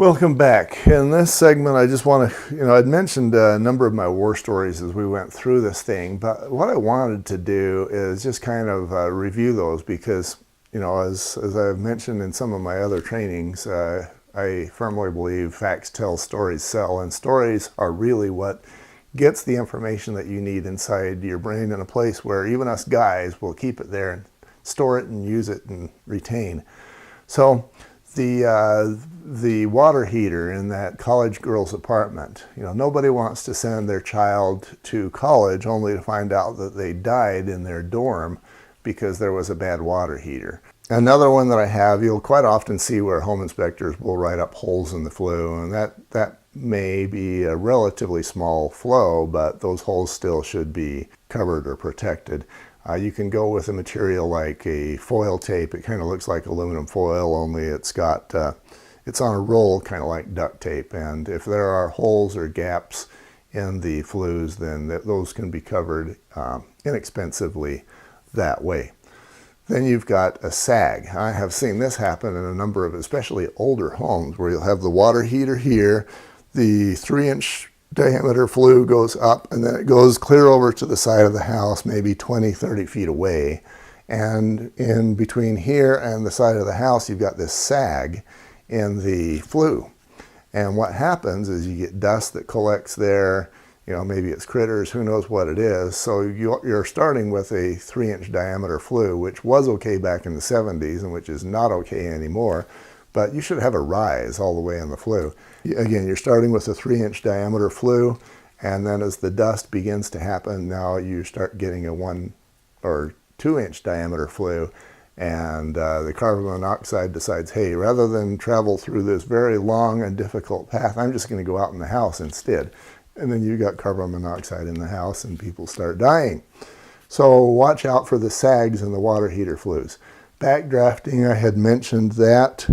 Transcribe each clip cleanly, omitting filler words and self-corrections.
Welcome back. In this segment, I just want to, I'd mentioned a number of my war stories as we went through this thing, but what I wanted to do is just kind of review those because, as I've mentioned in some of my other trainings, I firmly believe facts tell, stories sell, and stories are really what gets the information that you need inside your brain in a place where even us guys will keep it there and store it and use it and retain. So the water heater in that college girl's apartment, nobody wants to send their child to college only to find out that they died in their dorm because there was a bad water heater. Another one that I have, you'll quite often see where home inspectors will write up holes in the flue, and that may be a relatively small flow, but those holes still should be covered or protected. You can go with a material like a foil tape. It kind of looks like aluminum foil, only it's on a roll, kind of like duct tape. And if there are holes or gaps in the flues, then those can be covered inexpensively that way. Then you've got a sag. I have seen this happen in a number of especially older homes where you'll have the water heater here, the 3-inch diameter flue goes up, and then it goes clear over to the side of the house, maybe 20-30 feet away. And in between here and the side of the house, you've got this sag in the flue. And what happens is you get dust that collects there, maybe it's critters, who knows what it is. So you're starting with a 3-inch diameter flue, which was okay back in the 70s and which is not okay anymore. But you should have a rise all the way in the flue. Again, you're starting with a 3-inch diameter flue, and then as the dust begins to happen, now you start getting a 1 or 2-inch diameter flue, and the carbon monoxide decides, hey, rather than travel through this very long and difficult path, I'm just going to go out in the house instead. And then you got carbon monoxide in the house, and people start dying. So watch out for the sags in the water heater flues. Backdrafting, I had mentioned that.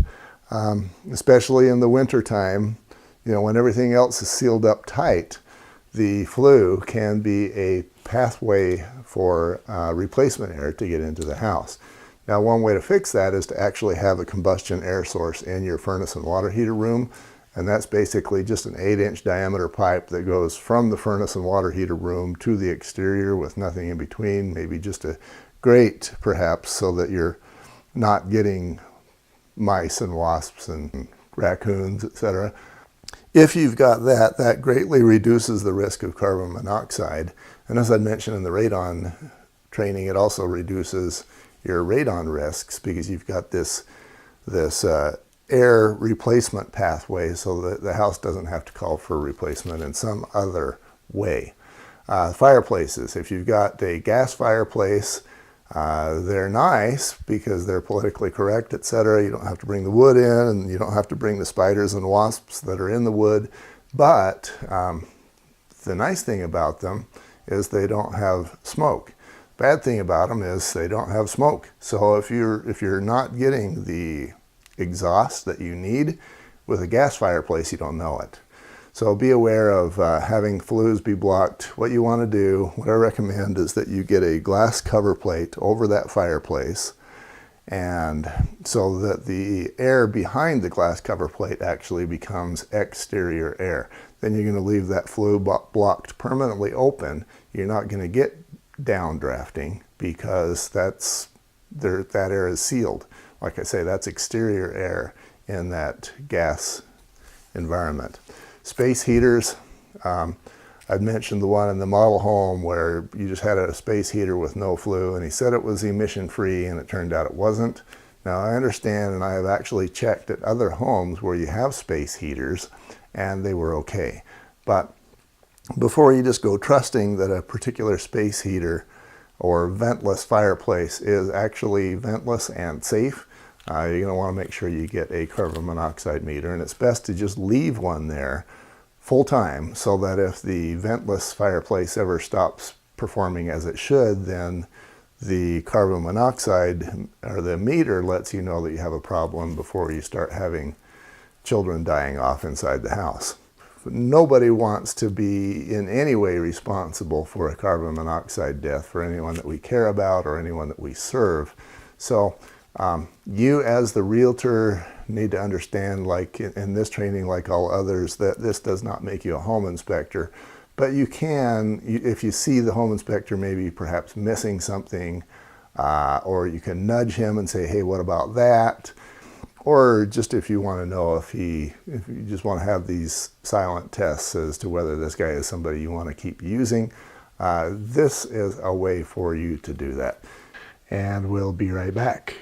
Especially in the winter time, when everything else is sealed up tight, the flue can be a pathway for replacement air to get into the house. Now, one way to fix that is to actually have a combustion air source in your furnace and water heater room, and that's basically just an 8-inch diameter pipe that goes from the furnace and water heater room to the exterior with nothing in between, maybe just a grate perhaps, so that you're not getting mice and wasps and raccoons, etc. If you've got that, that greatly reduces the risk of carbon monoxide. And as I mentioned in the radon training, it also reduces your radon risks because you've got this air replacement pathway so that the house doesn't have to call for replacement in some other way. Fireplaces, if you've got a gas fireplace, they're nice because they're politically correct, etc. You don't have to bring the wood in, and you don't have to bring the spiders and wasps that are in the wood. But the nice thing about them is they don't have smoke. Bad thing about them is they don't have smoke. So if you're not getting the exhaust that you need with a gas fireplace, you don't know it. So be aware of having flues be blocked. What you want to do, what I recommend, is that you get a glass cover plate over that fireplace, and so that the air behind the glass cover plate actually becomes exterior air. Then you're going to leave that flue blocked permanently open. You're not going to get downdrafting because that air is sealed. Like I say, that's exterior air in that gas environment. Space heaters, I'd mentioned the one in the model home where you just had a space heater with no flue, and he said it was emission free, and it turned out it wasn't. Now I understand, and I have actually checked at other homes where you have space heaters, and they were okay. But before you just go trusting that a particular space heater or ventless fireplace is actually ventless and safe, you're going to want to make sure you get a carbon monoxide meter, and it's best to just leave one there full time so that if the ventless fireplace ever stops performing as it should, then the carbon monoxide or the meter lets you know that you have a problem before you start having children dying off inside the house. Nobody wants to be in any way responsible for a carbon monoxide death for anyone that we care about or anyone that we serve. So you as the realtor need to understand, like in this training, like all others, that this does not make you a home inspector. But you can, if you see the home inspector maybe perhaps missing something, or you can nudge him and say, hey, what about that? Or just if you want to know if you just want to have these silent tests as to whether this guy is somebody you want to keep using, this is a way for you to do that. And we'll be right back.